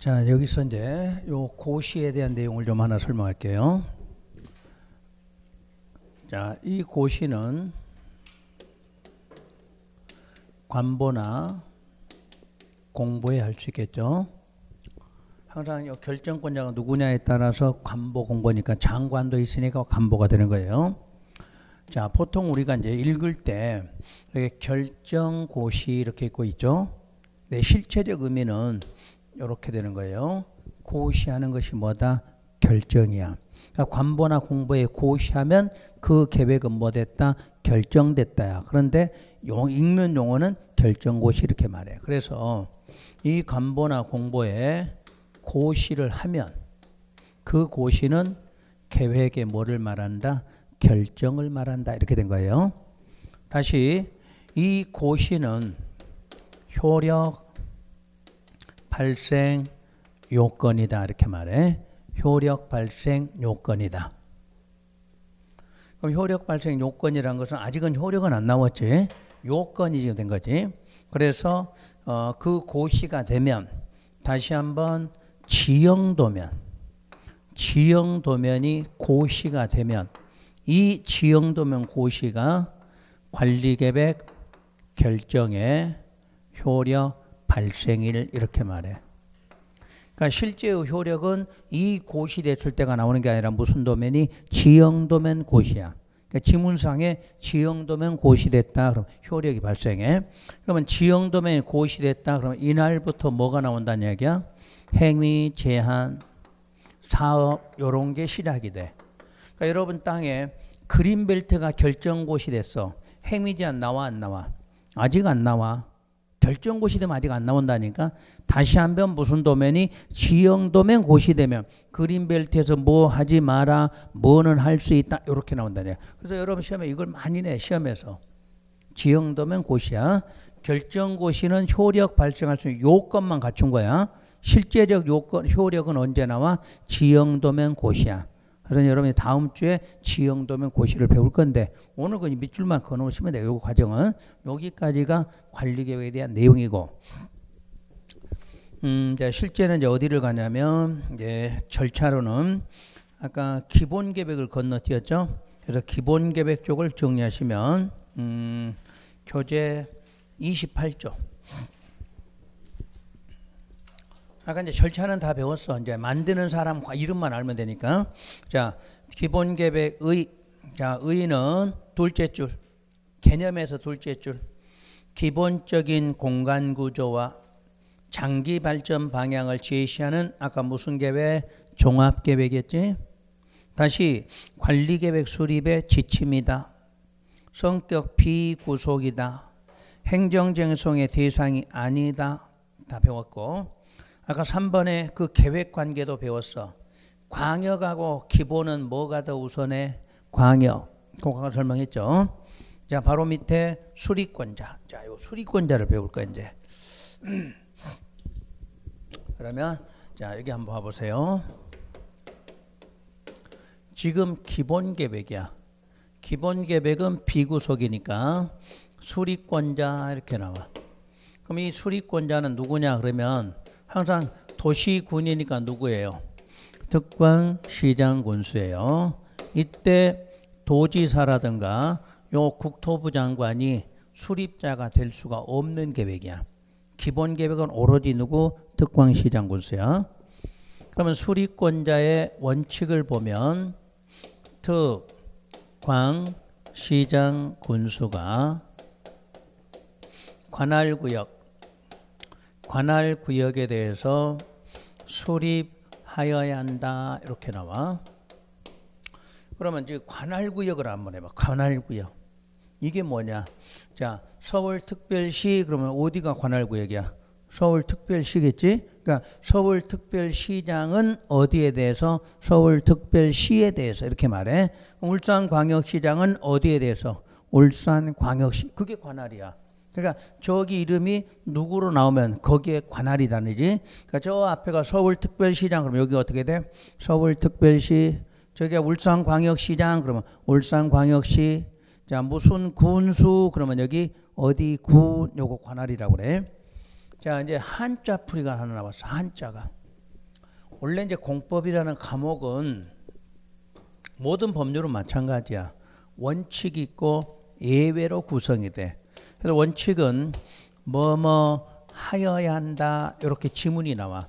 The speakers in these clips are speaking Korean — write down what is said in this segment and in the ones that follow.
자, 여기서 이제 요 고시에 대한 내용을 좀 하나 설명할게요. 자, 이 고시는 관보나 공보에 할 수 있겠죠. 항상 요 결정권자가 누구냐에 따라서 관보 공보니까 장관도 있으니까 관보가 되는 거예요. 자, 보통 우리가 이제 읽을 때 여기 결정고시 이렇게 있고 있죠. 네, 실체적 의미는 이렇게 되는 거예요. 고시하는 것이 뭐다? 결정이야. 그러니까 관보나 공보에 고시하면 그 계획은 뭐 됐다? 결정됐다야. 그런데 읽는 용어는 결정고시 이렇게 말해. 그래서 이 관보나 공보에 고시를 하면 그 고시는 계획의 뭐를 말한다? 결정을 말한다. 이렇게 된 거예요. 다시 이 고시는 효력 발생 요건이다. 이렇게 말해. 효력 발생 요건이다. 그럼 효력 발생 요건이라는 것은 아직은 효력은 안 나왔지. 요건이 지금 된 거지. 그래서 그 고시가 되면 다시 한번 지형도면이 고시가 되면 이 지형도면 고시가 관리계획 결정의 효력 발생일 이렇게 말해. 그러니까 실제의 효력은 이 고시 됐을 때가 나오는 게 아니라 무슨 도면이 지형도면 고시야. 그러니까 지문상에 지형도면 고시됐다. 그럼 효력이 발생해. 그러면 지형도면이 고시됐다. 그러면 이날부터 뭐가 나온다는 얘기야? 행위, 제한, 사업 이런 게 시작이 돼. 그러니까 여러분 땅에 그린벨트가 결정고시 됐어. 행위 제한 나와 안 나와? 아직 안 나와. 결정고시 되면 아직 안 나온다니까. 다시 한번 무슨 도면이 지형도면 고시되면 그린벨트에서 뭐 하지 마라, 뭐는 할 수 있다 이렇게 나온다냐. 그래서 여러분 시험에 이걸 많이 내. 시험에서 지형도면 고시야. 결정고시는 효력 발생할 수 있는 요건만 갖춘 거야. 실제적 요건 효력은 언제 나와? 지형도면 고시야. 그래서 여러분이 다음 주에 지형도면 고시를 배울 건데 오늘 그 밑줄만 그어놓으시면 돼요. 이 과정은 여기까지가 관리계획에 대한 내용이고, 이제 실제는 이제 어디를 가냐면 이제 절차로는 아까 기본계획을 건너뛰었죠. 그래서 기본계획 쪽을 정리하시면 교재 28조. 아까 이제 절차는 다 배웠어. 이제 만드는 사람 이름만 알면 되니까. 자, 기본 계획의, 자, 의는 둘째 줄. 개념에서 둘째 줄. 기본적인 공간 구조와 장기 발전 방향을 제시하는 아까 무슨 계획? 종합 계획이었지? 다시 관리 계획 수립의 지침이다. 성격 비구속이다. 행정쟁송의 대상이 아니다. 다 배웠고. 아까 3번에 그 계획 관계도 배웠어. 광역하고 기본은 뭐가 더 우선해? 광역. 그거 설명했죠. 자, 바로 밑에 수리권자. 자, 요 수리권자를 배울 거야, 이제. 그러면, 자, 여기 한번 봐보세요. 지금 기본 계획이야. 기본 계획은 비구속이니까 수리권자 이렇게 나와. 그럼 이 수리권자는 누구냐? 그러면 항상 도시군이니까 누구예요? 특광시장 군수예요. 이때 도지사라든가 요 국토부 장관이 수립자가 될 수가 없는 계획이야. 기본 계획은 오로지 누구? 특광시장 군수야. 그러면 수립권자의 원칙을 보면 특광시장 군수가 관할구역에 대해서 수립하여야 한다. 이렇게 나와. 그러면 이제 관할구역을 한번 해봐. 관할구역. 이게 뭐냐? 자, 서울특별시 그러면 어디가 관할구역이야? 서울특별시겠지? 그러니까 서울특별시장은 어디에 대해서? 서울특별시에 대해서 이렇게 말해. 울산광역시장은 어디에 대해서? 울산광역시. 그게 관할이야. 그러니까 저기 이름이 누구로 나오면 거기에 관할이다니지. 그러니까 저 앞에가 서울특별시장 그러면 여기 어떻게 돼? 서울특별시. 저기가 울산광역시장 그러면 울산광역시. 자, 무슨 군수 그러면 여기 어디 군 요거 관할이라고 그래. 자, 이제 한자 풀이가 하나 나왔어. 한자가. 원래 이제 공법이라는 과목은 모든 법률은 마찬가지야. 원칙이 있고 예외로 구성이 돼. 그래서 원칙은 뭐뭐 하여야 한다 이렇게 지문이 나와.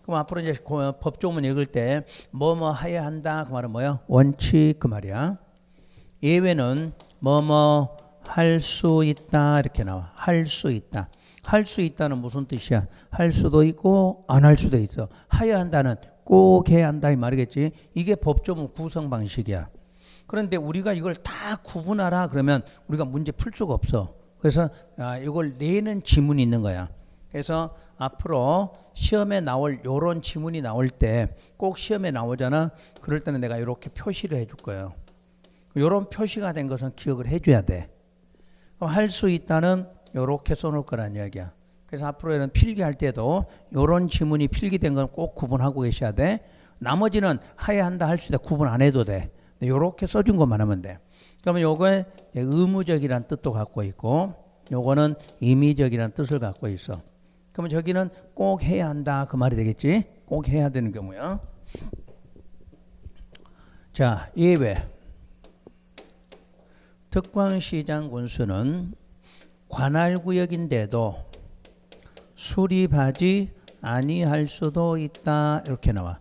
그럼 앞으로 이제 법조문 읽을 때 뭐뭐 하여야 한다 그 말은 뭐야? 원칙 그 말이야. 예외는 뭐뭐 할 수 있다 이렇게 나와. 할 수 있다. 할 수 있다는 무슨 뜻이야? 할 수도 있고 안 할 수도 있어. 하여야 한다는 꼭 해야 한다 이 말이겠지. 이게 법조문 구성 방식이야. 그런데 우리가 이걸 다 구분하라 그러면 우리가 문제 풀 수가 없어. 그래서 이걸 내는 지문이 있는 거야. 그래서 앞으로 시험에 나올 요런 지문이 나올 때 꼭 시험에 나오잖아. 그럴 때는 내가 이렇게 표시를 해줄 거예요. 요런 표시가 된 것은 기억을 해줘야 돼. 그럼 할 수 있다는 요렇게 써놓을 거란 이야기야. 그래서 앞으로는 필기할 때도 요런 지문이 필기된 건 꼭 구분하고 계셔야 돼. 나머지는 하야 한다 할 수 있다 구분 안 해도 돼. 요렇게 써준 것만 하면 돼. 그러면 요거에 의무적이란 뜻도 갖고 있고 요거는 임의적이란 뜻을 갖고 있어. 그러면 저기는 꼭 해야 한다 그 말이 되겠지. 꼭 해야 되는 경우야. 자, 예외. 특광시장 군수는 관할구역인데도 수립하지 아니할 수도 있다 이렇게 나와.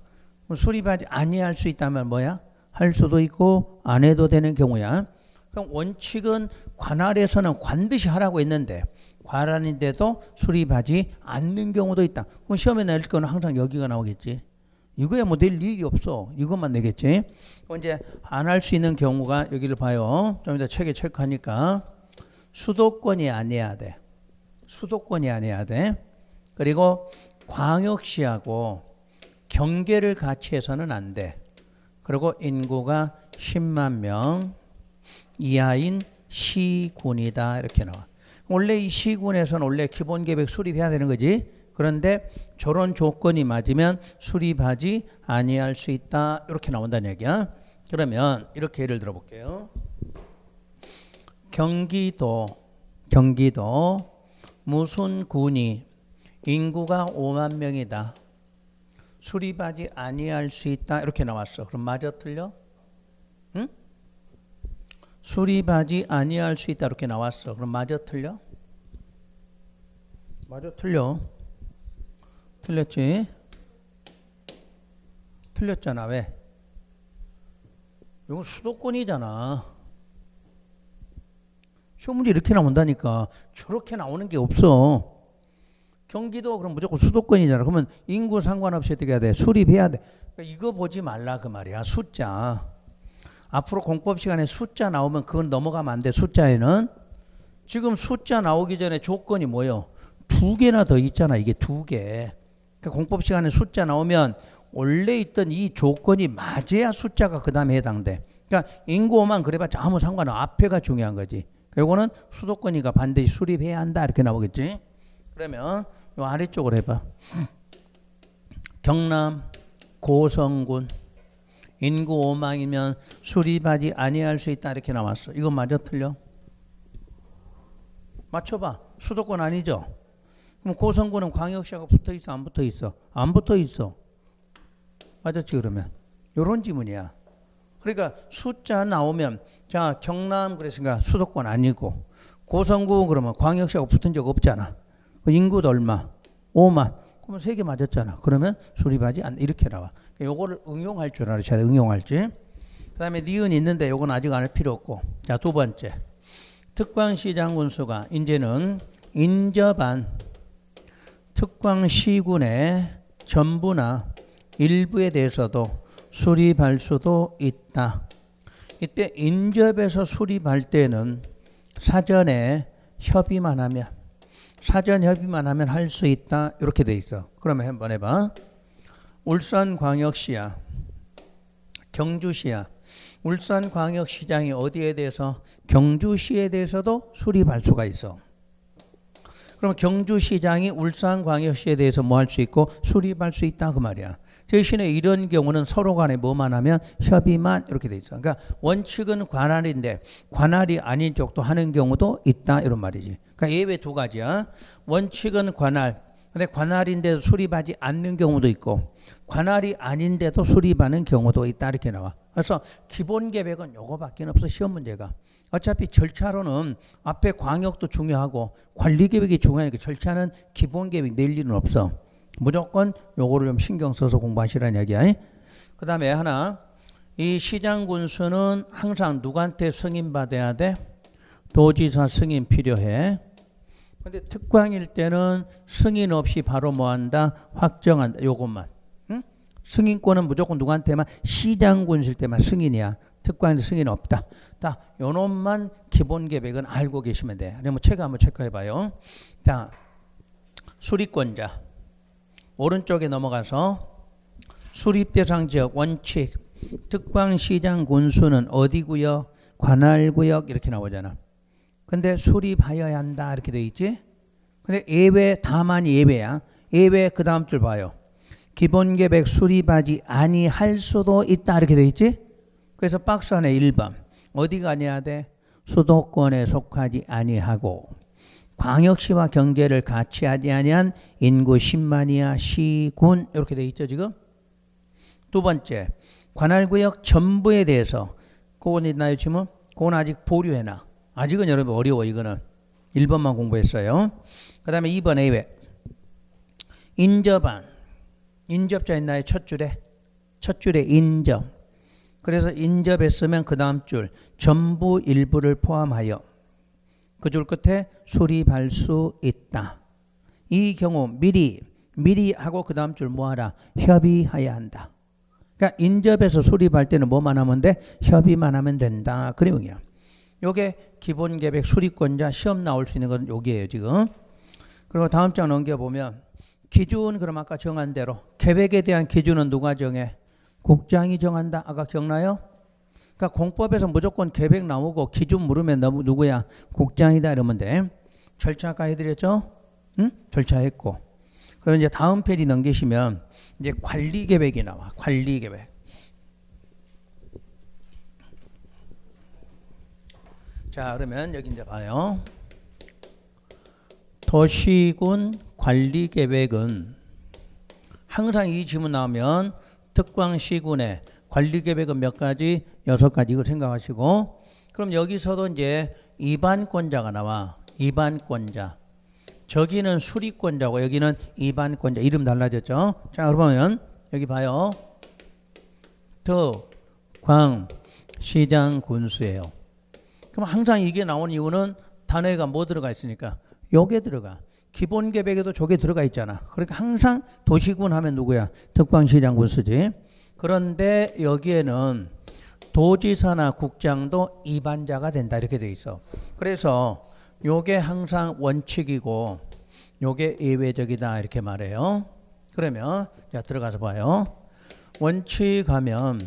수립하지 아니할 수 있다면 뭐야? 할 수도 있고 안 해도 되는 경우야. 그럼 원칙은 관할에서는 반드시 하라고 했는데 관할인데도 수립하지 않는 경우도 있다. 그럼 시험에 낼 거는 항상 여기가 나오겠지. 이거야 뭐 낼 일이 없어. 이것만 내겠지. 그럼 이제 안 할 수 있는 경우가 여기를 봐요. 좀 이따 책에 체크하니까 수도권이 아니어야 돼. 수도권이 아니어야 돼. 그리고 광역시하고 경계를 같이 해서는 안 돼. 그리고 인구가 10만 명 이하인 시군이다 이렇게 나와. 원래 이 시군에서는 원래 기본계획 수립해야 되는 거지. 그런데 저런 조건이 맞으면 수립하지 아니할 수 있다 이렇게 나온다는 얘기야. 그러면 이렇게 예를 들어 볼게요. 경기도 무슨 군이 인구가 5만 명이다. 수립하지 아니할 수 있다 이렇게 나왔어. 그럼 맞아 틀려? 응? 수립하지 아니할 수 있다 이렇게 나왔어. 그럼 맞아 틀려? 맞아 틀려. 틀렸지? 틀렸잖아. 왜? 이건 수도권이잖아. 시험 문제 이렇게 나온다니까. 저렇게 나오는 게 없어. 경기도 그럼 무조건 수도권이잖아. 그러면 인구 상관없이 어떻게 해야 돼? 수립해야 돼. 그러니까 이거 보지 말라 그 말이야. 숫자. 앞으로 공법 시간에 숫자 나오면 그건 넘어가면 안 돼. 숫자에는. 지금 숫자 나오기 전에 조건이 뭐예요? 2개나 더 있잖아. 이게 2개. 그러니까 공법 시간에 숫자 나오면 원래 있던 이 조건이 맞아야 숫자가 그 다음에 해당돼. 그러니까 인구 5만 그래봤자 아무 상관없어. 앞에가 중요한 거지. 요거는 수도권이가 반드시 수립해야 한다 이렇게 나오겠지. 그러면 요 아래쪽으로 해봐. 경남 고성군 인구 5만이면 수립하지 아니할 수 있다 이렇게 나왔어. 이거 맞아 틀려? 맞춰봐. 수도권 아니죠? 그럼 고성군은 광역시하고 붙어있어 안 붙어있어? 안 붙어있어. 맞았지 그러면? 요런 지문이야. 그러니까 숫자 나오면 자 경남 그랬으니까 수도권 아니고 고성구 그러면 광역시하고 붙은 적 없잖아. 인구도 얼마? 5만. 그러면 3개 맞았잖아. 그러면 수립하지 않 이렇게 나와. 요거를 응용할 줄 알아야 돼. 응용할지. 그 다음에 니은 있는데 요건 아직 안 할 필요 없고. 자, 두 번째. 특광시장 군수가 이제는 인접한 특광시군의 전부나 일부에 대해서도 수립할 수도 있다. 이때 인접해서 수립할 때는 사전에 협의만 하면 사전 협의만 하면 할 수 있다. 이렇게 돼 있어. 그러면 한번 해봐. 울산광역시야. 경주시야. 울산광역시장이 어디에 대해서? 경주시에 대해서도 수립할 수가 있어. 그럼 경주시장이 울산광역시에 대해서 뭐 할 수 있고 수립할 수 있다 그 말이야. 대신에 이런 경우는 서로 간에 뭐만 하면 협의만 이렇게 돼 있어. 그러니까 원칙은 관할인데 관할이 아닌 쪽도 하는 경우도 있다 이런 말이지. 그러니까 예외 두 가지야. 원칙은 관할, 근데 관할인데도 수립하지 않는 경우도 있고 관할이 아닌데도 수립하는 경우도 있다 이렇게 나와. 그래서 기본 계획은 요거밖에 없어 시험 문제가. 어차피 절차로는 앞에 광역도 중요하고 관리 계획이 중요하니까 절차는 기본 계획 낼 일은 없어. 무조건 요거를 좀 신경 써서 공부하시라는 얘기야. 그 다음에 하나, 이 시장 군수는 항상 누구한테 승인 받아야 돼? 도지사 승인 필요해. 근데 특광일 때는 승인 없이 바로 뭐 한다? 확정한다. 요것만. 응? 승인권은 무조건 누구한테만? 시장 군수일 때만 승인이야. 특광일 승인 없다. 자, 요 놈만 기본 계획은 알고 계시면 돼. 그러면 책 한번 체크해 봐요. 자, 수립권자. 오른쪽에 넘어가서 수립 대상 지역 원칙. 특광시장 군수는 어디구역? 관할구역 이렇게 나오잖아. 근데 수립하여야 한다 이렇게 돼 있지. 근데 예외 다만 예외야. 예외 그 다음 줄 봐요. 기본 계획 수립하지 아니할 수도 있다 이렇게 돼 있지. 그래서 박스 안에 1번 어디가 아니야 돼? 수도권에 속하지 아니하고 광역시와 경계를 같이 하지 아니한 인구 10만이야 시군 이렇게 돼 있죠 지금. 두 번째 관할구역 전부에 대해서 그건 있나요 지금? 그건 아직 보류해놔. 아직은 여러분 어려워. 이거는 1번만 공부했어요. 그 다음에 2번 예외. 인접한. 인접자 있나요? 첫 줄에. 첫 줄에 인접. 그래서 인접했으면 그 다음 줄 전부 일부를 포함하여 그 줄 끝에 수립할 수 있다. 이 경우 미리 하고 그 다음 줄 뭐하라? 협의해야 한다. 그러니까 인접해서 수립할 때는 뭐만 하면 돼? 협의만 하면 된다. 그 내용이야. 요게 기본 계획 수립권자 시험 나올 수 있는 건 요게예요 지금. 그리고 다음 장 넘겨보면 기준 그럼 아까 정한 대로 계획에 대한 기준은 누가 정해? 국장이 정한다. 아까 기억나요? 그러니까 공법에서 무조건 계획 나오고 기준 물으면 누구야? 국장이다 이러면 돼. 절차 아까 해드렸죠? 응? 절차했고. 그리고 이제 다음 페이지 넘기시면 이제 관리 계획이 나와. 관리 계획. 자, 그러면 여기 이제 봐요. 도시군 관리 계획은 항상 이 질문 나오면 특광시군의 관리 계획은 몇 가지? 6가지 이걸 생각하시고 그럼 여기서도 이제 이반권자가 나와. 이반권자. 저기는 수립권자고 여기는 이반권자. 이름 달라졌죠? 자, 그러면 여기 봐요. 특광시장 군수예요. 그럼 항상 이게 나온 이유는 단어가 뭐 들어가 있으니까 요게 들어가. 기본 계획에도 저게 들어가 있잖아. 그러니까 항상 도시군 하면 누구야? 특광시장 군수지. 그런데 여기에는 도지사나 국장도 이반자가 된다 이렇게 돼 있어. 그래서 요게 항상 원칙이고 요게 예외적이다 이렇게 말해요. 그러면 자 들어가서 봐요. 원칙하면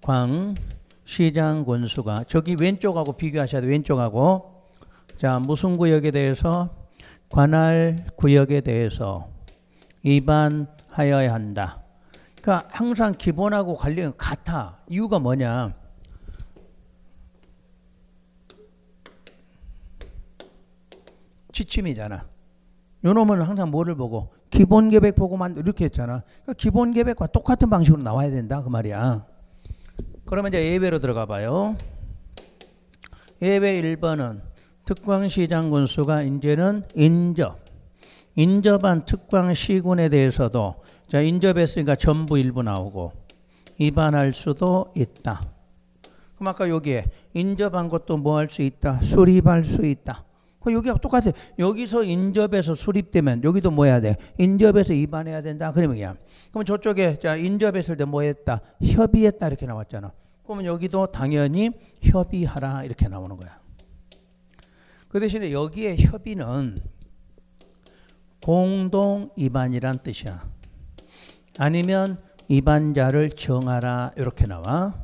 특광시장 군수가 저기 왼쪽하고 비교하셔야 돼. 왼쪽하고 자 무슨 구역에 대해서 관할 구역에 대해서 위반하여야 한다. 그러니까 항상 기본하고 관리가 같아. 이유가 뭐냐? 지침이잖아. 요놈은 항상 뭐를 보고 기본 계획 보고만 이렇게 했잖아. 그러니까 기본 계획과 똑같은 방식으로 나와야 된다 그 말이야. 그러면 이제 예외로 들어가 봐요. 예외 1번은 특광시장 군수가 이제는 인접한 특광시군에 대해서도 자 인접했으니까 전부 일부 나오고 위반할 수도 있다. 그럼 아까 여기에 인접한 것도 뭐 할 수 있다? 수립할 수 있다. 여기하고 똑같아. 여기서 인접해서 수립되면 여기도 뭐 해야 돼? 인접해서 위반해야 된다. 그러면 그럼 저쪽에 자 인접했을 때 뭐 했다? 협의했다 이렇게 나왔잖아. 그러면 여기도 당연히 협의하라 이렇게 나오는 거야. 그 대신에 여기에 협의는 공동 위반이란 뜻이야. 아니면 위반자를 정하라 이렇게 나와.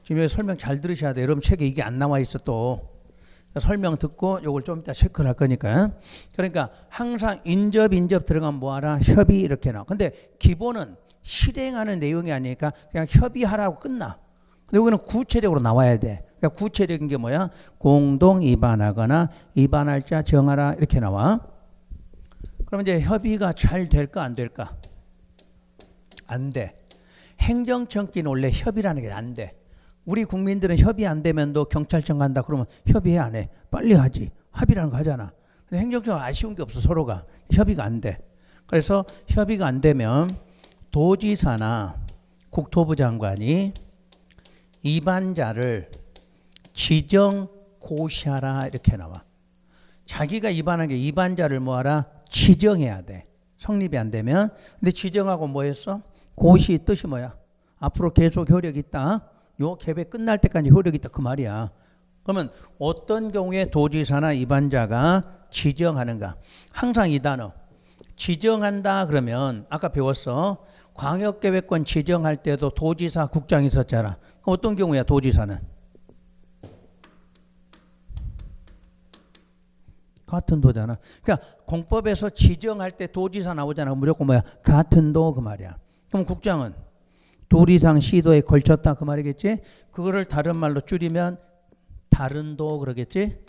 지금 여기 설명 잘 들으셔야 돼. 여러분 책에 이게 안 나와 있어 또. 설명 듣고 요걸 좀 이따 체크를 할 거니까. 그러니까 항상 인접 들어가면 뭐하라? 협의 이렇게 나와. 근데 기본은 실행하는 내용이 아니니까 그냥 협의하라고 끝나. 근데 여기는 구체적으로 나와야 돼. 그러니까 구체적인 게 뭐야? 공동 위반하거나 위반할 자 정하라 이렇게 나와. 그럼 이제 협의가 잘 될까 안 될까? 안 돼. 행정청끼는 원래 협의라는 게 안 돼. 우리 국민들은 협의 안 되면 너 경찰청 간다 그러면 협의해 안 해? 빨리 하지. 합의라는 거 하잖아. 근데 행정청은 아쉬운 게 없어. 서로가. 협의가 안 돼. 그래서 협의가 안 되면 도지사나 국토부 장관이 위반자를 지정 고시하라 이렇게 나와. 자기가 위반한 게 위반자를 뭐하라? 지정해야 돼. 성립이 안 되면. 근데 지정하고 뭐 했어? 고시 뜻이 뭐야? 앞으로 계속 효력이 있다. 요 계획 끝날 때까지 효력이 있다 그 말이야. 그러면 어떤 경우에 도지사나 위반자가 지정하는가? 항상 이 단어 지정한다 그러면 아까 배웠어. 광역계획권 지정할 때도 도지사 국장이 있었잖아. 어떤 경우야 도지사는? 같은 도잖아. 그러니까 공법에서 지정할 때 도지사 나오잖아. 무조건 뭐야? 같은 도 그 말이야. 그럼 국장은 둘 이상 시도에 걸쳤다 그 말이겠지? 그거를 다른 말로 줄이면 다른 도 그러겠지?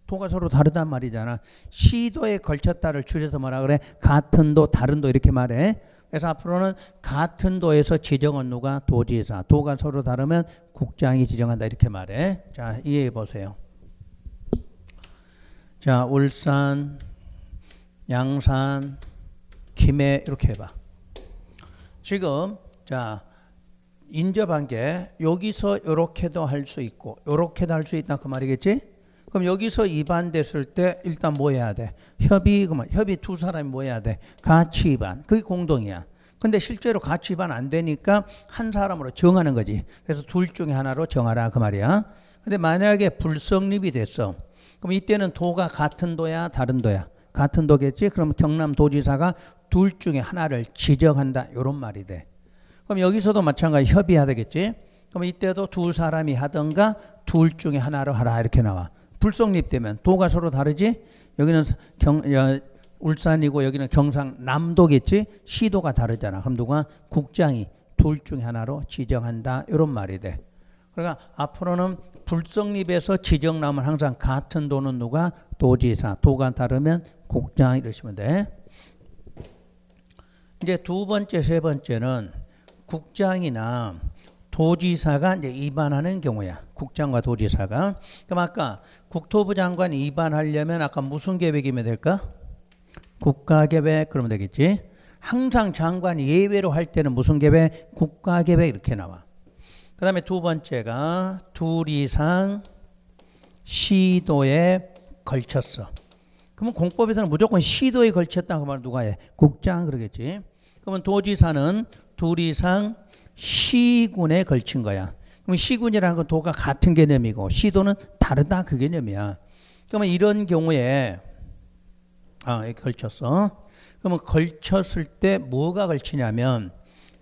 도가 서로 다르단 말이잖아. 시도에 걸쳤다를 줄여서 뭐라 그래? 같은 도, 다른 도 이렇게 말해. 그래서 앞으로는 같은 도에서 지정은 누가? 도지사. 도가 서로 다르면 국장이 지정한다 이렇게 말해. 자, 이해해 보세요. 자, 울산, 양산, 김해 이렇게 해봐. 지금 자 인접한 게 여기서 이렇게도 할 수 있고 이렇게도 할 수 있다 그 말이겠지? 그럼 여기서 위반됐을 때 일단 뭐 해야 돼? 협의 두 사람이 뭐 해야 돼? 같이 위반. 그게 공동이야. 근데 실제로 같이 위반 안 되니까 한 사람으로 정하는 거지. 그래서 둘 중에 하나로 정하라 그 말이야. 근데 만약에 불성립이 됐어. 그럼 이때는 도가 같은 도야 다른 도야? 같은 도겠지? 그럼 경남도지사가 둘 중에 하나를 지정한다 이런 말이 돼. 그럼 여기서도 마찬가지 협의해야 되겠지? 그럼 이때도 두 사람이 하던가 둘 중에 하나로 하라 이렇게 나와. 불성립되면 도가 서로 다르지? 여기는 울산이고 여기는 경상남도겠지? 시도가 다르잖아. 그럼 누가? 국장이 둘 중에 하나로 지정한다 이런 말이 돼. 그러니까 앞으로는 불성립에서 지정 나오면 항상 같은 도는 누가? 도지사. 도가 다르면 국장 이러시면 돼. 이제 두 번째, 세 번째는 국장이나 도지사가 이제 위반하는 경우야. 국장과 도지사가. 그럼 아까 국토부 장관이 위반하려면 아까 무슨 계획이면 될까? 국가계획 그러면 되겠지. 항상 장관이 예외로 할 때는 무슨 계획? 국가계획 이렇게 나와. 그 다음에 두 번째가 둘 이상 시도에 걸쳤어. 그러면 공법에서는 무조건 시도에 걸쳤다 그 말 누가 해? 국장 그러겠지. 그러면 도지사는 둘 이상 시군에 걸친 거야. 그럼 시군이라는 건 도가 같은 개념이고 시도는 다르다 그 개념이야. 그러면 이런 경우에 이렇게 걸쳤어. 그러면 걸쳤을 때 뭐가 걸치냐면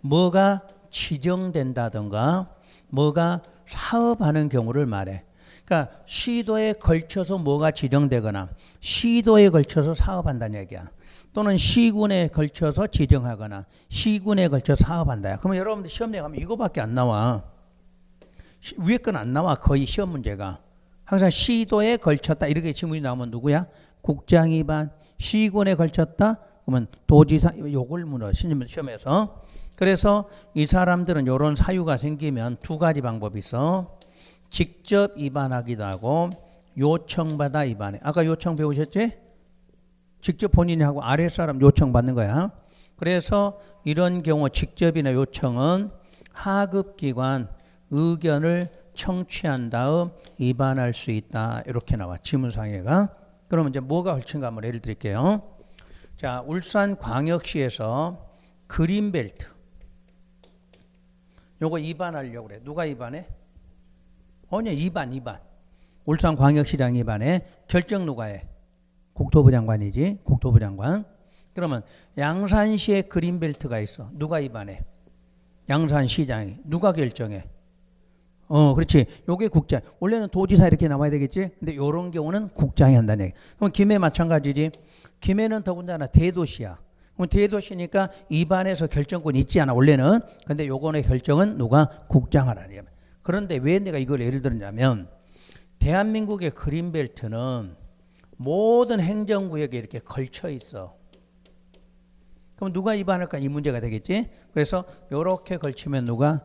뭐가 지정된다던가 뭐가 사업하는 경우를 말해. 그러니까 시도에 걸쳐서 뭐가 지정되거나 시도에 걸쳐서 사업한다는 얘기야. 또는 시군에 걸쳐서 지정하거나 시군에 걸쳐 사업한다. 그러면 여러분들 시험에 가면 이거밖에 안 나와. 위에 건 안 나와. 거의 시험 문제가. 항상 시도에 걸쳤다 이렇게 질문이 나오면 누구야? 국장 위반. 시군에 걸쳤다? 그러면 도지사. 요걸 물어. 시험에서. 그래서 이 사람들은 이런 사유가 생기면 두 가지 방법이 있어. 직접 위반하기도 하고 요청받아 위반해. 아까 요청 배우셨지? 직접 본인이 하고 아랫사람 요청받는 거야. 그래서 이런 경우 직접이나 요청은 하급기관 의견을 청취한 다음 위반할 수 있다. 이렇게 나와. 지문상해가. 그러면 이제 뭐가 걸친가 한번 예를 드릴게요. 자, 울산광역시에서 그린벨트. 요거 위반하려고 그래. 누가 위반해? 위반. 울산광역시장 위반해. 결정 누가 해? 국토부 장관이지. 국토부 장관. 그러면 양산시에 그린벨트가 있어. 누가 위반해? 양산시장이. 누가 결정해? 그렇지. 요게 국장. 원래는 도지사 이렇게 나와야 되겠지. 근데 요런 경우는 국장이 한다는 얘기. 그럼 김해 마찬가지지. 김해는 더군다나 대도시야. 그럼 대도시니까 위반해서 결정권이 있지 않아 원래는. 근데 요번에 결정은 누가? 국장하라는 얘기야. 그런데 왜 내가 이걸 예를 들었냐면 대한민국의 그린벨트는 모든 행정구역에 이렇게 걸쳐 있어. 그럼 누가 위반할까? 이 문제가 되겠지. 그래서 이렇게 걸치면 누가?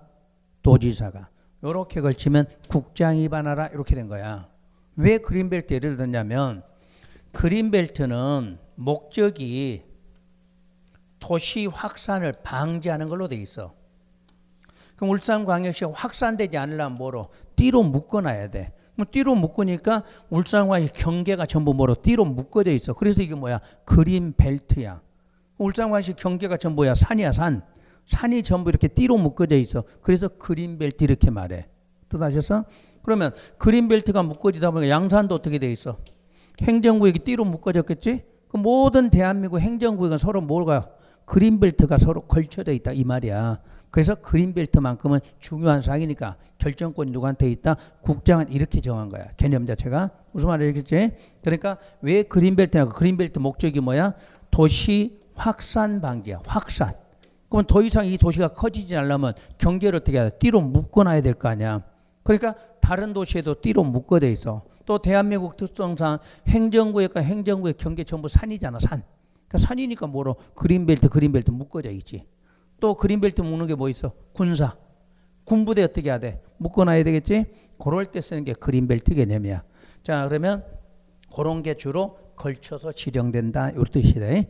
도지사가. 이렇게 걸치면 국장이 위반하라. 이렇게 된 거야. 왜 그린벨트 예를 들었냐면 그린벨트는 목적이 도시 확산을 방지하는 걸로 돼 있어. 그럼 울산광역시가 확산되지 않으려면 뭐로? 띠로 묶어놔야 돼. 그럼 띠로 묶으니까 울산광역시 경계가 전부 뭐로? 띠로 묶어져 있어. 그래서 이게 뭐야? 그린벨트야. 울산광역시 경계가 전부야? 산이야, 산. 산이 전부 이렇게 띠로 묶어져 있어. 그래서 그린벨트 이렇게 말해. 뜻하셨어? 그러면 그린벨트가 묶어지다 보니까 양산도 어떻게 돼 있어? 행정구역이 띠로 묶어졌겠지? 그 모든 대한민국 행정구역은 서로 뭐가? 그린벨트가 서로 걸쳐져 있다 이 말이야. 그래서 그린벨트만큼은 중요한 사항이니까 결정권이 누구한테 있다? 국장은 이렇게 정한 거야. 개념 자체가. 무슨 말이겠지? 그러니까 왜 그린벨트냐? 그린벨트 목적이 뭐야? 도시 확산 방지야. 확산. 그럼 더 이상 이 도시가 커지지 않으려면 경계를 어떻게 해야 돼? 띠로 묶어놔야 될 거 아니야. 그러니까 다른 도시에도 띠로 묶어져 있어. 또 대한민국 특성상 행정구역과 행정구역 경계 전부 산이잖아. 산. 그러니까 산이니까 뭐로? 그린벨트 묶어져 있지. 또 그린벨트 묶는 게 뭐 있어? 군사. 군부대 어떻게 해야 돼? 묶어놔야 되겠지? 그럴 때 쓰는 게 그린벨트 개념이야. 자, 그러면 그런 게 주로 걸쳐서 지정된다. 이 뜻이다.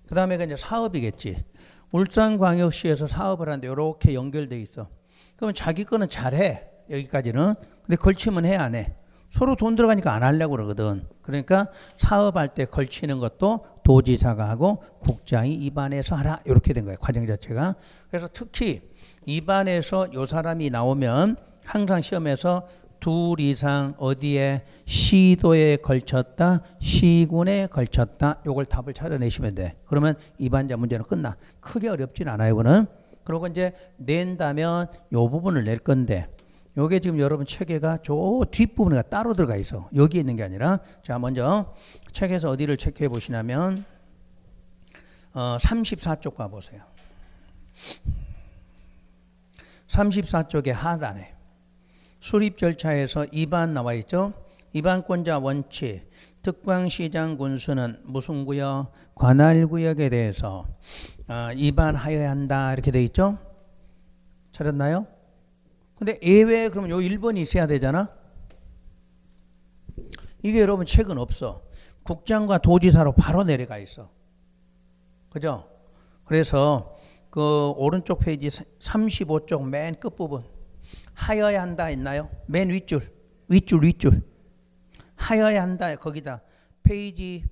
그 다음에 이제 사업이겠지. 울산광역시에서 사업을 하는데 이렇게 연결돼 있어. 그러면 자기 거는 잘해. 여기까지는. 근데 걸치면 해, 안 해? 서로 돈 들어가니까 안 하려고 그러거든. 그러니까 사업할 때 걸치는 것도 도지사가 하고 국장이 입안해서 하라. 이렇게 된 거예요. 과정 자체가. 그래서 특히 입안해서 요 사람이 나오면 항상 시험에서 둘 이상 어디에? 시도에 걸쳤다, 시군에 걸쳤다. 요걸 답을 찾아내시면 돼. 그러면 입안자 문제는 끝나. 크게 어렵진 않아요, 이거는. 그리고 이제 낸다면 요 부분을 낼 건데 요게 지금 여러분 책에가 저 뒷부분에 따로 들어가 있어. 여기에 있는 게 아니라. 자, 먼저 책에서 어디를 체크해 보시냐면 34쪽 봐보세요. 34쪽의 하단에 수립 절차에서 입안 나와 있죠. 입안권자 원칙. 특광시장 군수는 무슨 구역? 관할구역에 대해서 입안하여야 한다. 이렇게 돼 있죠. 찾았나요? 근데 예외에 그러면 요 1번이 있어야 되잖아. 이게 여러분 책은 없어. 국장과 도지사로 바로 내려가 있어. 그죠? 그래서 그 오른쪽 페이지 35쪽 맨 끝부분 하여야 한다 있나요? 맨 윗줄. 하여야 한다. 거기다 페이지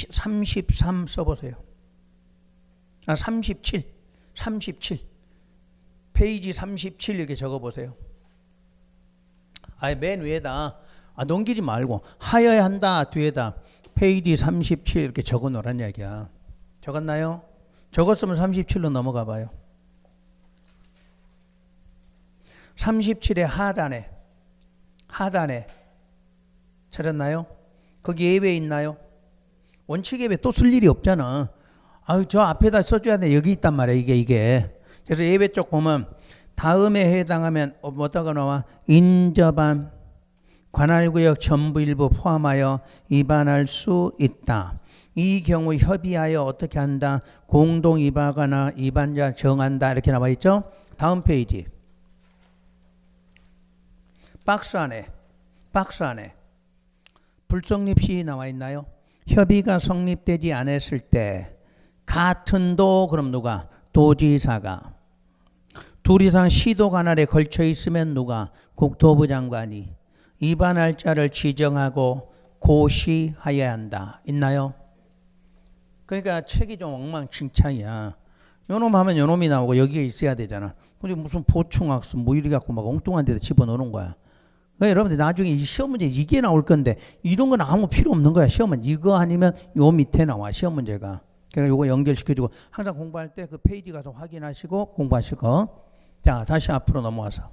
33 써보세요. 37. 페이지 37 이렇게 적어보세요. 맨 위에다 넘기지 말고 하여야 한다 뒤에다 페이지 37 이렇게 적어 놓으란 얘기야. 적었나요? 적었으면 37로 넘어가 봐요. 37의 하단에 찾았나요? 거기 예외 있나요? 원칙 예외 또 쓸 일이 없잖아. 저 앞에다 써줘야 돼. 여기 있단 말이야. 이게. 그래서 예외 쪽 보면 다음에 해당하면 뭐다가 나와? 인접한 관할구역 전부 일부 포함하여 위반할 수 있다. 이 경우 협의하여 어떻게 한다? 공동 위반하거나 위반자 정한다. 이렇게 나와 있죠. 다음 페이지. 박스 안에 불성립 시이 나와 있나요? 협의가 성립되지 않았을 때 같은 도 그럼 누가? 도지사가. 둘 이상 시도 관할에 걸쳐 있으면 누가? 국토부 장관이 위반할 자를 지정하고 고시하여야 한다. 있나요? 그러니까 책이 좀 엉망진창이야. 요놈 하면 요놈이 나오고 여기에 있어야 되잖아. 근데 무슨 보충학습 뭐 이리 갖고 막 엉뚱한 데다 집어넣는 거야. 그러니까 여러분들 나중에 이 시험 문제 이게 나올 건데 이런 건 아무 필요 없는 거야. 시험은 이거 아니면 요 밑에 나와 시험 문제가. 그러니까 요거 연결시켜주고 항상 공부할 때 그 페이지 가서 확인하시고 공부하실 거. 자, 다시 앞으로 넘어와서.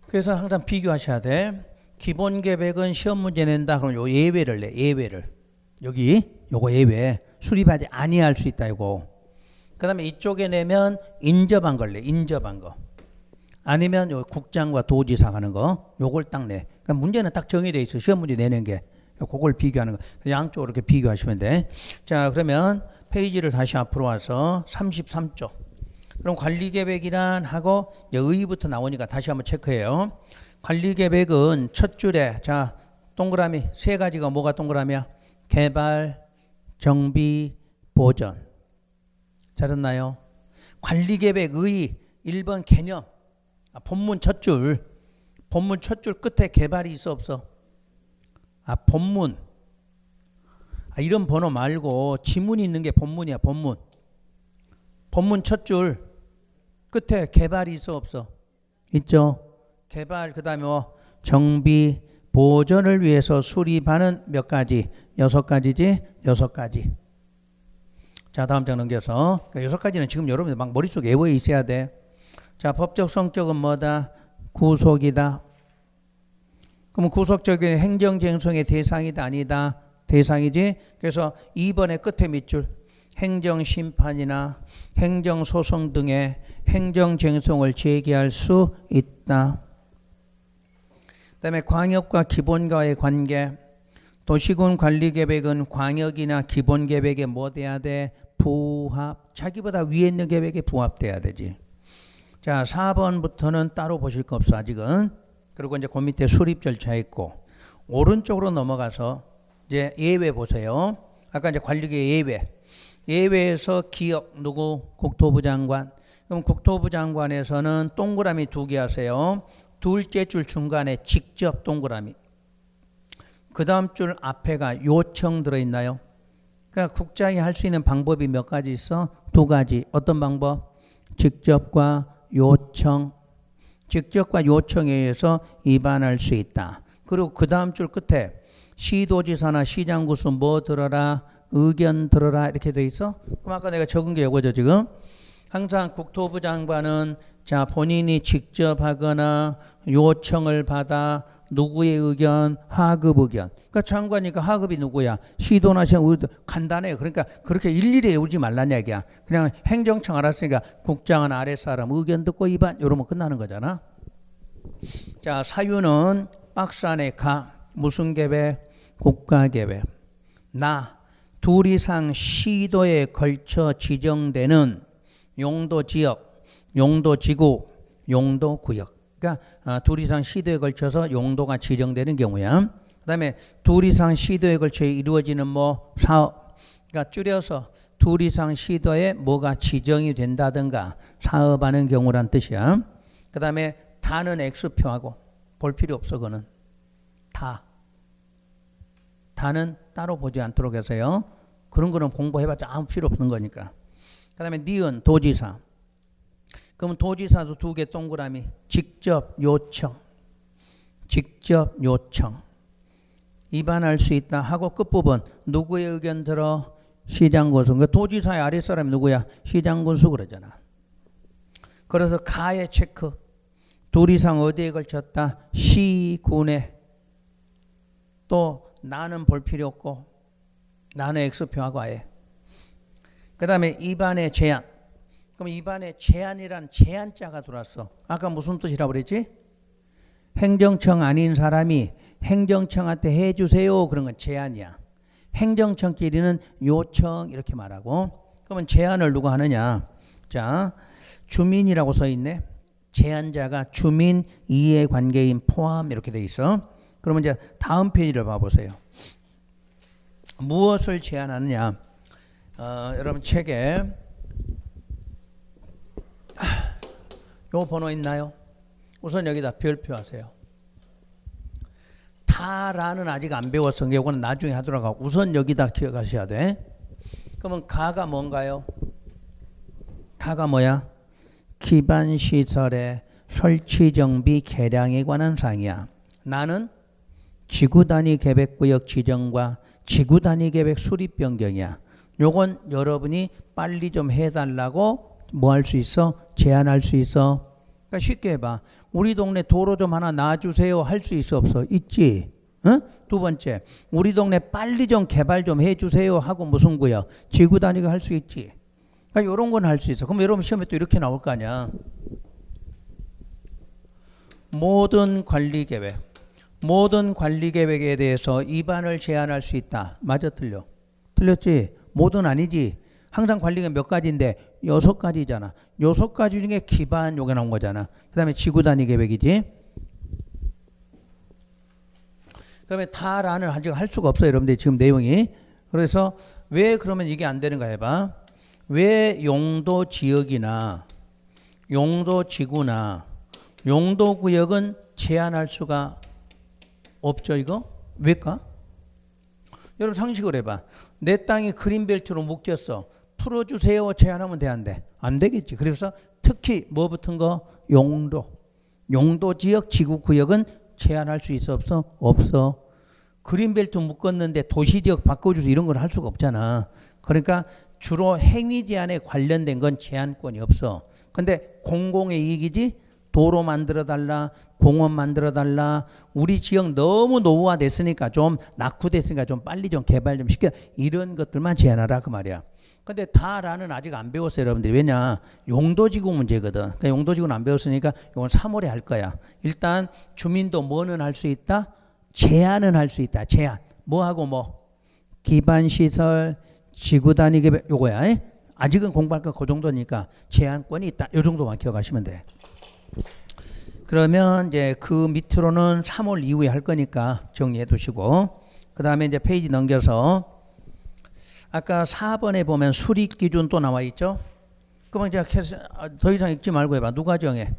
그래서 항상 비교하셔야 돼. 기본 계획은 시험 문제 낸다. 그럼 요 예외를 내. 예외를. 여기 요거 예외. 수립하지 아니할 수 있다. 이거. 그 다음에 이쪽에 내면 인접한 걸 내. 인접한 거. 아니면 요 국장과 도지사 가는 거 요걸 딱 내. 그러니까 문제는 딱 정해져 있어. 시험 문제 내는 게. 그걸 비교하는 거. 양쪽으로 이렇게 비교하시면 돼. 자, 그러면 페이지를 다시 앞으로 와서 33쪽. 그럼 관리계획이란 하고 의의부터 나오니까 다시 한번 체크해요. 관리계획은 첫 줄에 자 동그라미 세 가지가 뭐가 동그라미야? 개발, 정비, 보전. 잘했나요? 관리계획 의의 1번 개념. 본문 첫 줄. 본문 첫 줄 끝에 개발이 있어 없어? 본문. 이런 번호 말고 지문이 있는 게 본문이야. 본문. 본문 첫 줄 끝에 개발이 있어 없어? 있죠. 개발 그 다음에 뭐 정비 보전을 위해서 수립하는 몇 가지? 6가지지? 6가지. 자 다음 장 넘겨서 6가지는 지금 여러분들 막 머릿속에 외워 있어야 돼. 자 법적 성격은 뭐다? 구속이다. 그러면 구속적인 행정쟁송의 대상이다 아니다? 대상이지. 그래서 2번의 끝에 밑줄 행정심판이나 행정소송 등의 행정쟁송을 제기할 수 있다. 그 다음에 광역과 기본과의 관계. 도시군 관리계획은 광역이나 기본계획에 뭐 돼야 돼? 부합. 자기보다 위에 있는 계획에 부합돼야 되지. 자 4번부터는 따로 보실 거 없어 아직은. 그리고 이제 그 밑에 수립 절차 있고 오른쪽으로 넘어가서 이제 예외 보세요. 아까 이제 관리계 예외. 예외에서 기업 누구? 국토부 장관. 그럼 국토부 장관에서는 동그라미 2개 하세요. 둘째 줄 중간에 직접 동그라미. 그 다음 줄 앞에가 요청 들어있나요? 그러니까 국장이 할 수 있는 방법이 몇 가지 있어? 2가지. 어떤 방법? 직접과 요청. 직접과 요청에 의해서 위반할 수 있다. 그리고 그 다음 줄 끝에 시도지사나 시장구수 뭐 들어라? 의견 들어라 이렇게 돼 있어? 그럼 아까 내가 적은 게 이거죠 지금. 항상 국토부 장관은 자 본인이 직접 하거나 요청을 받아 누구의 의견? 하급 의견. 그러니까 장관이니까 하급이 누구야? 시도나 시장 간단해요. 그러니까 그렇게 일일이 외우지 말란 얘기야. 그냥 행정청 알았으니까 국장은 아랫사람 의견 듣고 위반 이러면 끝나는 거잖아. 자 사유는 박스 안에 가. 무슨 계획? 국가계획. 둘 이상 시도에 걸쳐 지정되는 용도지역, 용도지구, 용도구역. 그러니까 둘 이상 시도에 걸쳐서 용도가 지정되는 경우야. 그 다음에 둘 이상 시도에 걸쳐 이루어지는 뭐 사업. 그러니까 줄여서 둘 이상 시도에 뭐가 지정이 된다든가 사업하는 경우란 뜻이야. 그 다음에 다는 X표하고 볼 필요 없어 그거는. 다는 따로 보지 않도록 해서요. 그런 거는 공부해봤자 아무 필요 없는 거니까. 그 다음에 니은 도지사. 그러면 도지사도 2개 동그라미. 직접 요청. 직접 요청. 위반할 수 있다 하고 끝부분 누구의 의견 들어? 시장군수. 그러니까 도지사의 아랫사람이 누구야? 시장군수 그러잖아. 그래서 가의 체크. 둘 이상 어디에 걸쳤다? 시군에. 또 나는 볼 필요 없고 나는 X표하고 아예. 그 다음에 입안의 제한. 그럼 입안의 제한이란 제한자가 들어왔어. 아까 무슨 뜻이라고 그랬지? 행정청 아닌 사람이 행정청한테 해주세요. 그런 건 제한이야. 행정청끼리는 요청 이렇게 말하고. 그러면 제한을 누가 하느냐? 자, 주민이라고 써 있네. 제한자가 주민, 이해관계인, 포함 이렇게 돼 있어. 그러면 이제 다음 페이지를 봐보세요. 무엇을 제한하느냐? 여러분 책에 요 번호 있나요? 우선 여기다 별표 하세요. 다라는 아직 안 배웠어. 이거는 나중에 하도록 하고 우선 여기다 기억하셔야 돼. 그러면 가가 뭔가요? 가가 뭐야? 기반시설의 설치정비 개량에 관한 사항이야. 나는 지구단위 계획구역 지정과 지구단위 계획 수립 변경이야. 요건 여러분이 빨리 좀 해달라고 뭐 할 수 있어? 제안할 수 있어. 그러니까 쉽게 해봐. 우리 동네 도로 좀 하나 놔주세요. 할 수 있어 없어? 있지. 어? 두 번째, 우리 동네 빨리 좀 개발 좀 해주세요 하고 무슨 구역? 지구단위가 할 수 있지. 그러니까 이런 건 할 수 있어. 그럼 여러분 시험에 또 이렇게 나올 거 아니야. 모든 관리계획, 모든 관리계획에 대해서 위반을 제한할 수 있다. 맞아, 틀려? 틀렸지? 모든 아니지. 항상 관리계획 몇 가지인데 6가지잖아. 6가지 중에 기반 요게 나온 거잖아. 그 다음에 지구단위 계획이지. 그러면 다라는 아직 할 수가 없어요. 여러분들 지금 내용이. 그래서 왜 그러면 이게 안 되는가 해봐. 왜 용도 지역이나 용도 지구나 용도 구역은 제한할 수가 없죠, 이거? 왜일까? 여러분 상식을 해봐. 내 땅이 그린벨트로 묶였어. 풀어주세요. 제한하면 돼, 안 돼? 안 되겠지. 그래서 특히 뭐 붙은 거? 용도. 용도 지역, 지구 구역은 제한할 수 있어, 없어? 없어. 그린벨트 묶었는데 도시지역 바꿔주세요. 이런 걸 할 수가 없잖아. 그러니까 주로 행위 제한에 관련된 건 제한권이 없어. 근데 공공의 이익이지? 도로 만들어 달라, 공원 만들어 달라. 우리 지역 너무 노후화 됐으니까 좀 낙후됐으니까 좀 빨리 좀 개발 좀 시켜. 이런 것들만 제한하라 그 말이야. 근데 다라는 아직 안 배웠어요, 여러분들이. 왜냐? 용도지구 문제거든. 그러니까 용도지구는 안 배웠으니까 이건 3월에 할 거야. 일단 주민도 뭐는 할 수 있다? 제한은 할 수 있다. 제한. 뭐하고 뭐? 기반시설, 지구단위 계획 요거야. 에? 아직은 공부할 거 그 정도니까 제한권이 있다. 요 정도만 기억하시면 돼. 그러면 이제 그 밑으로는 3월 이후에 할 거니까 정리해 두시고, 그 다음에 이제 페이지 넘겨서 아까 4번에 보면 수립 기준 또 나와 있죠. 그러면 이제 더 이상 읽지 말고 해봐. 누가 정해?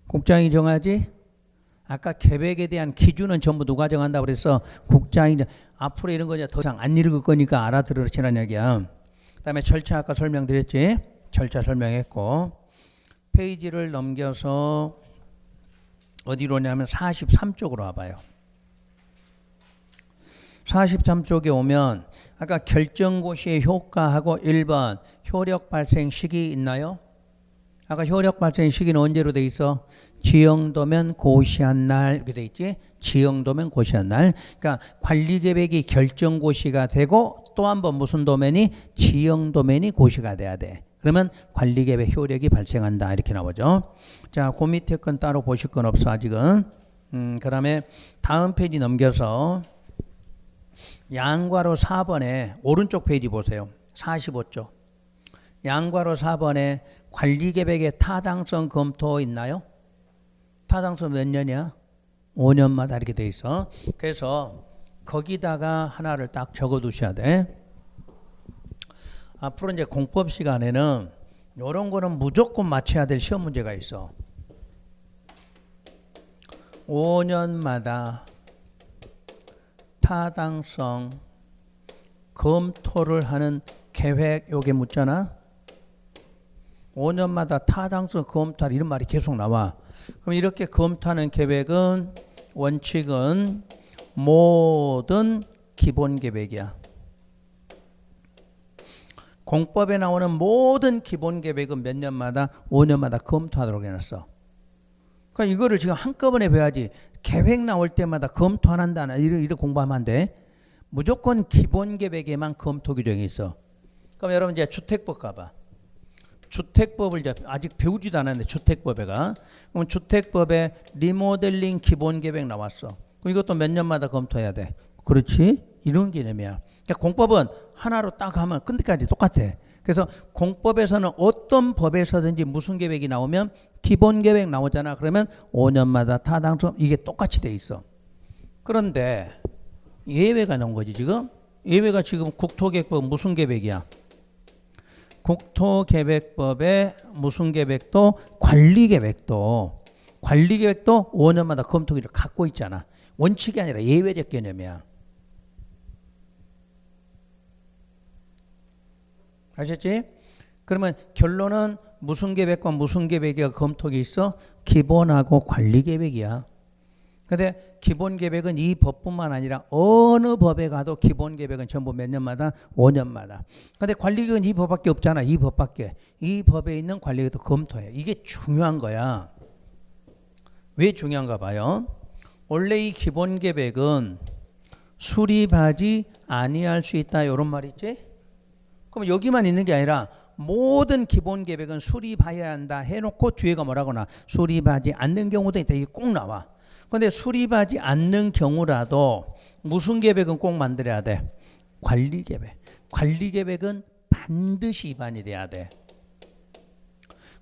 국장이 정하지? 아까 계획에 대한 기준은 전부 누가 정한다고 그랬어? 국장이. 앞으로 이런 거 이제 더 이상 안 읽을 거니까 알아들으시라는 얘기야. 그 다음에 절차 아까 설명드렸지? 절차 설명했고, 페이지를 넘겨서 어디로 오냐면 43쪽으로 와봐요. 43쪽에 오면 아까 결정고시의 효과하고 1번 효력 발생 시기 있나요? 아까 효력 발생 시기는 언제로 돼 있어? 지형도면 고시한 날 이렇게 돼 있지? 지형도면 고시한 날. 그러니까 관리계획이 결정고시가 되고 또 한 번 무슨 도면이? 지형도면이 고시가 돼야 돼. 그러면 관리계획 효력이 발생한다 이렇게 나오죠. 자, 그 밑에 건 따로 보실 건 없어 아직은. 그 다음에 다음 페이지 넘겨서 양괄호 4번에 오른쪽 페이지 보세요. 45쪽. 양괄호 4번에 관리계획의 타당성 검토 있나요? 타당성 몇 년이야? 5년마다 이렇게 돼 있어. 그래서 거기다가 하나를 딱 적어 두셔야 돼. 앞으로 이제 공법 시간에는 이런 거는 무조건 맞춰야 될 시험 문제가 있어. 5년마다 타당성 검토를 하는 계획 요게 묻잖아. 5년마다 타당성 검토할 이런 말이 계속 나와. 그럼 이렇게 검토하는 계획은 원칙은 모든 기본 계획이야. 공법에 나오는 모든 기본 계획은 몇 년마다 5년마다 검토하도록 해놨어. 그러니까 이거를 지금 한꺼번에 배워야지. 계획 나올 때마다 검토 안 한다나 이렇게 공부하면 안 돼. 무조건 기본 계획에만 검토 규정이 있어. 그럼 여러분 이제 주택법 가봐. 주택법을 이제 아직 배우지도 않았는데 주택법에 가. 그럼 주택법에 리모델링 기본 계획 나왔어. 그럼 이것도 몇 년마다 검토해야 돼. 그렇지? 이런 개념이야. 그러니까 공법은 하나로 딱 하면 끝까지 똑같아. 그래서 공법에서는 어떤 법에서든지 무슨 계획이 나오면 기본 계획 나오잖아. 그러면 5년마다 타당성 이게 똑같이 돼 있어. 그런데 예외가 나온 거지 지금. 예외가 지금 국토계획법 무슨 계획이야? 국토계획법의 무슨 계획도 관리계획도 5년마다 검토기를 갖고 있잖아. 원칙이 아니라 예외적 개념이야. 아셨지? 그러면 결론은 무슨 계획과 무슨 계획이 검토기 있어? 기본하고 관리계획이야. 근데 기본계획은 이 법뿐만 아니라 어느 법에 가도 기본계획은 전부 몇 년마다? 5년마다. 근데 관리계획은 이 법밖에 없잖아. 이 법밖에. 이 법에 있는 관리계획도 검토해. 이게 중요한 거야. 왜 중요한가 봐요. 원래 이 기본계획은 수립하지 아니할 수 있다 이런 말 있지? 그럼 여기만 있는 게 아니라 모든 기본 계획은 수립해야 한다 해놓고 뒤에가 뭐라고나 수립하지 않는 경우도 있다. 이게 꼭 나와. 근데 수립하지 않는 경우라도 무슨 계획은 꼭 만들어야 돼? 관리 계획. 관리 계획은 반드시 위반이 돼야 돼.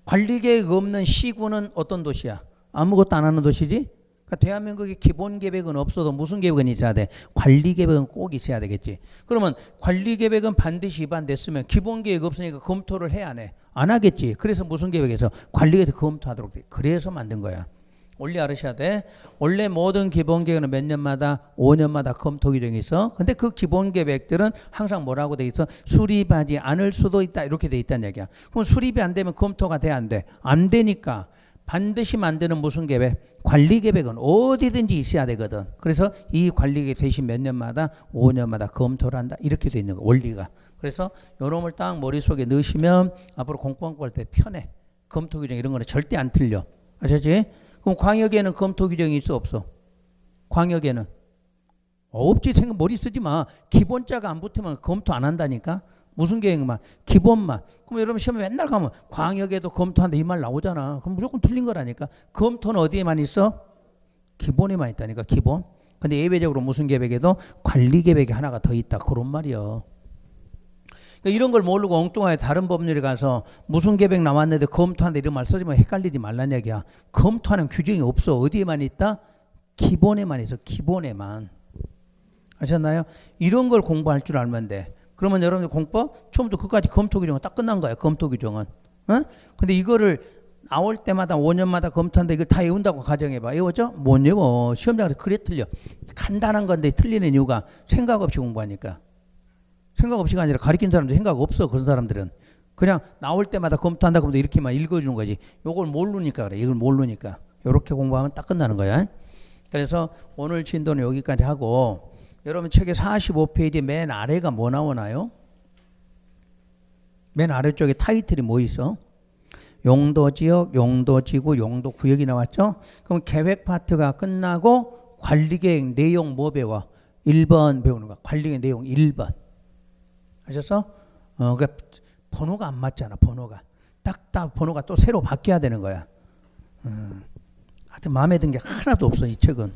관리 계획 없는 시군은 어떤 도시야? 아무것도 안 하는 도시지? 그러니까 대한민국의 기본 계획은 없어도 무슨 계획은 있어야 돼? 관리 계획은 꼭 있어야 되겠지. 그러면 관리 계획은 반드시 위반됐으면 기본 계획 없으니까 검토를 해야 안 해? 안 하겠지. 그래서 무슨 계획에서 관리 계획 검토하도록 돼. 그래서 만든 거야. 원리 알으셔야 돼. 원래 모든 기본 계획은 몇 년마다 5년마다 검토 규정이 있어. 근데 그 기본 계획들은 항상 뭐라고 돼 있어? 수립하지 않을 수도 있다. 이렇게 돼 있다는 얘기야. 그럼 수립이 안 되면 검토가 돼 안 돼? 안 되니까 반드시 만드는 무슨 계획? 관리 계획은 어디든지 있어야 되거든. 그래서 이 관리 계획 대신 몇 년마다 5년마다 검토를 한다. 이렇게 돼 있는 거 원리가. 그래서 요놈을 딱 머릿속에 넣으시면 앞으로 공부할 때 편해. 검토 규정 이런 거는 절대 안 틀려. 아셨지? 그럼 광역에는 검토 규정이 있어 없어? 광역에는 없지. 생각 머리 쓰지 마. 기본자가 안 붙으면 검토 안 한다니까. 무슨 계획만? 기본만. 그럼 여러분 시험에 맨날 가면 광역에도 검토한다 이 말 나오잖아. 그럼 무조건 틀린 거라니까. 검토는 어디에만 있어? 기본에만 있다니까. 기본. 근데 예외적으로 무슨 계획에도 관리 계획이 하나가 더 있다. 그런 말이요. 그러니까 이런 걸 모르고 엉뚱하게 다른 법률에 가서 무슨 계획 나왔는데 검토한다 이런 말 쓰지 마. 헷갈리지 말란 얘기야. 검토하는 규정이 없어. 어디에만 있다? 기본에만 있어. 기본에만. 아셨나요? 이런 걸 공부할 줄 알면 돼. 그러면 여러분들 공법 처음부터 끝까지 검토 규정은 딱 끝난 거야. 검토 규정은. 어? 근데 이거를 나올 때마다 5년마다 검토한다 이걸 다 외운다고 가정해봐. 외워져? 못 외워. 시험장에서 그래 틀려. 간단한 건데 틀리는 이유가 생각 없이 공부하니까. 생각 없이가 아니라 가르친 사람들 생각 없어. 그런 사람들은. 그냥 나올 때마다 검토한다 그러면 이렇게만 읽어주는 거지. 요걸 모르니까 그래. 이걸 모르니까. 요렇게 공부하면 딱 끝나는 거야. 그래서 오늘 진도는 여기까지 하고 여러분 책의 45페이지 맨 아래가 뭐 나오나요? 맨 아래쪽에 타이틀이 뭐 있어? 용도지역, 용도지구, 용도구역이 나왔죠? 그럼 계획 파트가 끝나고 관리계획 내용 뭐 배워? 1번 배우는 거야. 관리계획 내용 1번. 아셨어? 그러니까 번호가 안 맞잖아. 번호가. 딱딱 번호가 또 새로 바뀌어야 되는 거야. 하여튼 마음에 든 게 하나도 없어. 이 책은.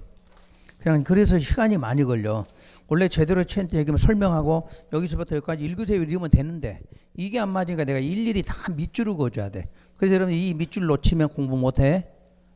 그냥 그래서 시간이 많이 걸려. 원래 제대로 체한테 얘기하면 설명하고 여기서부터 여기까지 읽으세요 이러면 되는데 이게 안 맞으니까 내가 일일이 다 밑줄을 그어줘야 돼. 그래서 여러분 이 밑줄 놓치면 공부 못해.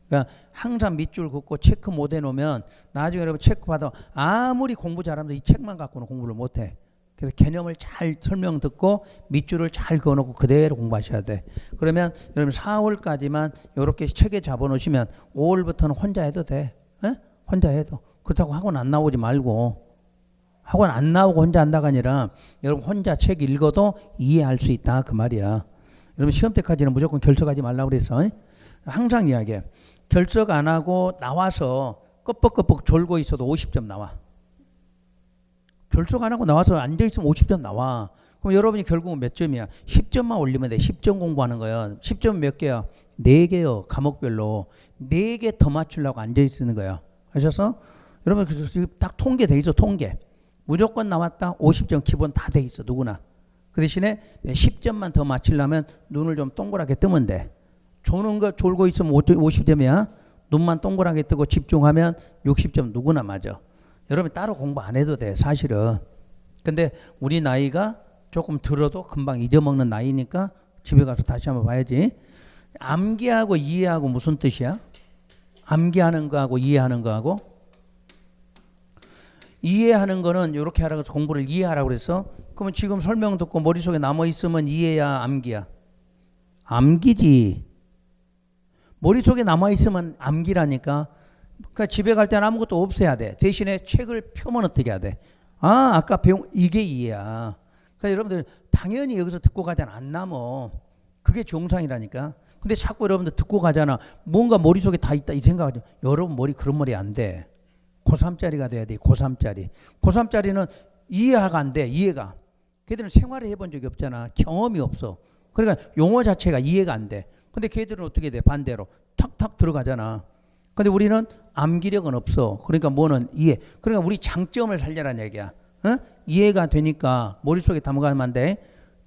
그러니까 항상 밑줄 긋고 체크 못 해놓으면 나중에 여러분 체크 받아 아무리 공부 잘하면 이 책만 갖고는 공부를 못해. 그래서 개념을 잘 설명 듣고 밑줄을 잘 그어놓고 그대로 공부하셔야 돼. 그러면 여러분 4월까지만 이렇게 책에 잡아놓으시면 5월부터는 혼자 해도 돼. 에? 혼자 해도. 그렇다고 학원 안 나오지 말고 학원 안 나오고 혼자 한다가 아니라 여러분 혼자 책 읽어도 이해할 수 있다 그 말이야. 여러분 시험 때까지는 무조건 결석하지 말라고 그랬어. 항상 이야기해. 결석 안 하고 나와서 끄뻑끄뻑 졸고 있어도 50점 나와. 결석 안 하고 나와서 앉아있으면 50점 나와. 그럼 여러분이 결국은 몇 점이야? 10점만 올리면 돼. 10점 공부하는 거야. 10점 몇 개야? 4개요. 과목별로. 4개 더 맞추려고 앉아있는 거야. 아셨어? 여러분 그래서 딱 통계돼 있어. 통계. 무조건 나왔다. 50점 기본 다 돼 있어. 누구나. 그 대신에 10점만 더 맞추려면 눈을 좀 동그랗게 뜨면 돼. 조는 거 졸고 있으면 50점이야. 눈만 동그랗게 뜨고 집중하면 60점 누구나 맞아. 여러분 따로 공부 안 해도 돼. 사실은. 근데 우리 나이가 조금 들어도 금방 잊어먹는 나이니까 집에 가서 다시 한번 봐야지. 암기하고 이해하고 무슨 뜻이야? 암기하는 거하고 이해하는 거하고 이해하는 거는 이렇게 하라고 해서 공부를 이해하라고 그랬어. 그러면 지금 설명 듣고 머릿속에 남아있으면 이해야 암기야? 암기지. 머릿속에 남아있으면 암기라니까. 그러니까 집에 갈 때는 아무것도 없애야 돼. 대신에 책을 펴면 어떻게 해야 돼? 아 아까 배운 이게 이해야. 그러니까 여러분들 당연히 여기서 듣고 가잖아. 안 남어. 그게 정상이라니까. 근데 자꾸 여러분들 듣고 가잖아. 뭔가 머릿속에 다 있다 이 생각하죠. 여러분 머리 그런 머리 안 돼. 고3짜리가 돼야 돼. 고3짜리. 고3짜리는 이해가 안 돼. 이해가. 걔들은 생활을 해본 적이 없잖아. 경험이 없어. 그러니까 용어 자체가 이해가 안 돼. 근데 걔들은 어떻게 돼? 반대로 탁탁 들어가잖아. 근데 우리는 암기력은 없어. 그러니까 뭐는 이해. 그러니까 우리 장점을 살려라는 얘기야. 어? 이해가 되니까 머릿속에 담아가면 안 돼.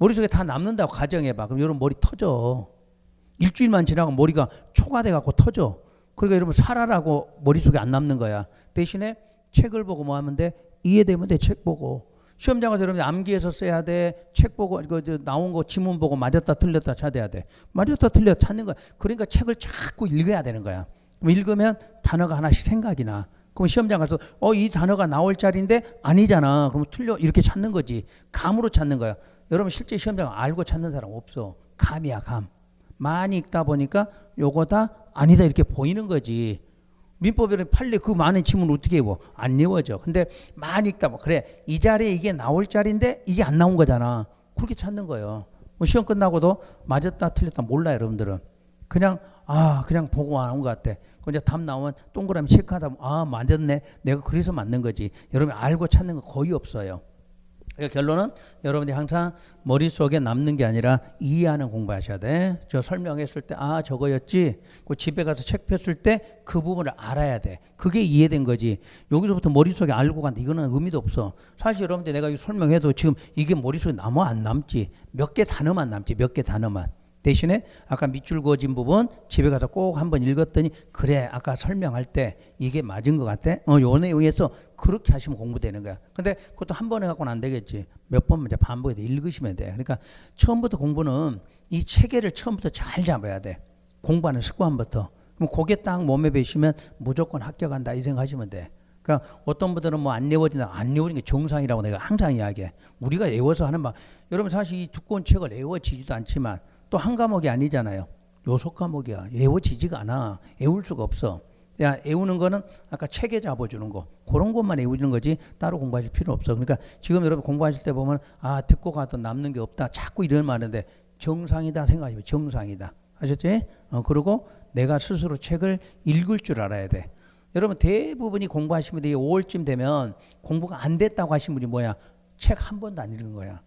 머릿속에 다 남는다고 가정해봐. 그럼 여러분 머리 터져. 일주일만 지나고 머리가 초과돼갖고 터져. 그러니까 여러분 살아라고 머릿속에 안 남는 거야. 대신에 책을 보고 뭐 하면 돼? 이해되면 돼. 책 보고. 시험장 가서 여러분 암기해서 써야 돼. 책 보고 나온 거 지문 보고 맞았다 틀렸다 찾아야 돼. 맞았다 틀렸다 찾는 거야. 그러니까 책을 자꾸 읽어야 되는 거야. 그럼 읽으면 단어가 하나씩 생각이 나. 그럼 시험장 가서 이 단어가 나올 자리인데 아니잖아. 그럼 틀려 이렇게 찾는 거지. 감으로 찾는 거야. 여러분 실제 시험장 알고 찾는 사람 없어. 감이야 감. 많이 읽다 보니까 요거다 아니다 이렇게 보이는 거지. 민법에는 판례 그 많은 지문을 어떻게 외워? 안 외워져. 근데 많이 읽다 보면 그래 이 자리에 이게 나올 자리인데 이게 안 나온 거잖아. 그렇게 찾는 거예요. 뭐 시험 끝나고도 맞았다 틀렸다 몰라요 여러분들은. 그냥 그냥 보고 안 온 것 같아. 이제 답 나오면 동그라미 체크하다 보면 맞았네. 내가 그래서 맞는 거지. 여러분이 알고 찾는 거 거의 없어요. 그러니까 결론은 여러분이 항상 머릿속에 남는 게 아니라 이해하는 공부하셔야 돼. 저 설명했을 때 저거였지. 그 집에 가서 책 폈을 때 그 부분을 알아야 돼. 그게 이해된 거지. 여기서부터 머릿속에 알고 간다. 이거는 의미도 없어. 사실 여러분들 내가 설명해도 지금 이게 머릿속에 남아 안 남지. 몇 개 단어만 남지. 몇 개 단어만. 대신에 아까 밑줄 그어진 부분 집에 가서 꼭 한번 읽었더니 그래 아까 설명할 때 이게 맞은 것 같아. 요 내용에서 그렇게 하시면 공부되는 거야. 근데 그것도 한 번에 갖고는 안 되겠지. 몇 번만 이제 반복해서 읽으시면 돼. 그러니까 처음부터 공부는 이 체계를 처음부터 잘 잡아야 돼. 공부하는 습관부터. 그럼 그게 딱 몸에 배시면 무조건 합격한다 이 생각하시면 돼. 그러니까 어떤 분들은 뭐 안 외워진다. 안 외우는 게 정상이라고 내가 항상 이야기해. 우리가 외워서 하는 말. 여러분 사실 이 두꺼운 책을 외워지지도 않지만 또 한 과목이 아니잖아요. 요속 과목이야. 외워지지가 않아. 외울 수가 없어. 야, 외우는 거는 아까 체계 잡아주는 거. 그런 것만 외우는 거지 따로 공부하실 필요 없어. 그러니까 지금 여러분 공부하실 때 보면 듣고 가도 남는 게 없다. 자꾸 이런 말인데 정상이다 생각하시면 정상이다. 아셨지? 그리고 내가 스스로 책을 읽을 줄 알아야 돼. 여러분 대부분이 공부하시면 5월쯤 되면 공부가 안 됐다고 하신 분이 뭐야? 책 한 번도 안 읽은 거야.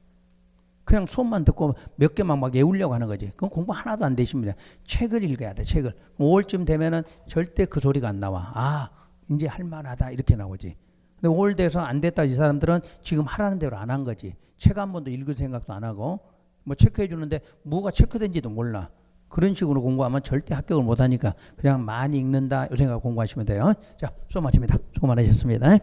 그냥 수업만 듣고 몇 개만 막 외우려고 하는 거지. 그건 공부 하나도 안 되십니다. 책을 읽어야 돼, 책을. 5월쯤 되면은 절대 그 소리가 안 나와. 이제 할만하다. 이렇게 나오지. 근데 5월 돼서 안 됐다. 이 사람들은 지금 하라는 대로 안 한 거지. 책 한 번도 읽을 생각도 안 하고, 뭐 체크해 주는데 뭐가 체크된지도 몰라. 그런 식으로 공부하면 절대 합격을 못 하니까 그냥 많이 읽는다. 이 생각 공부하시면 돼요. 자, 수업 마칩니다. 수고 많으셨습니다.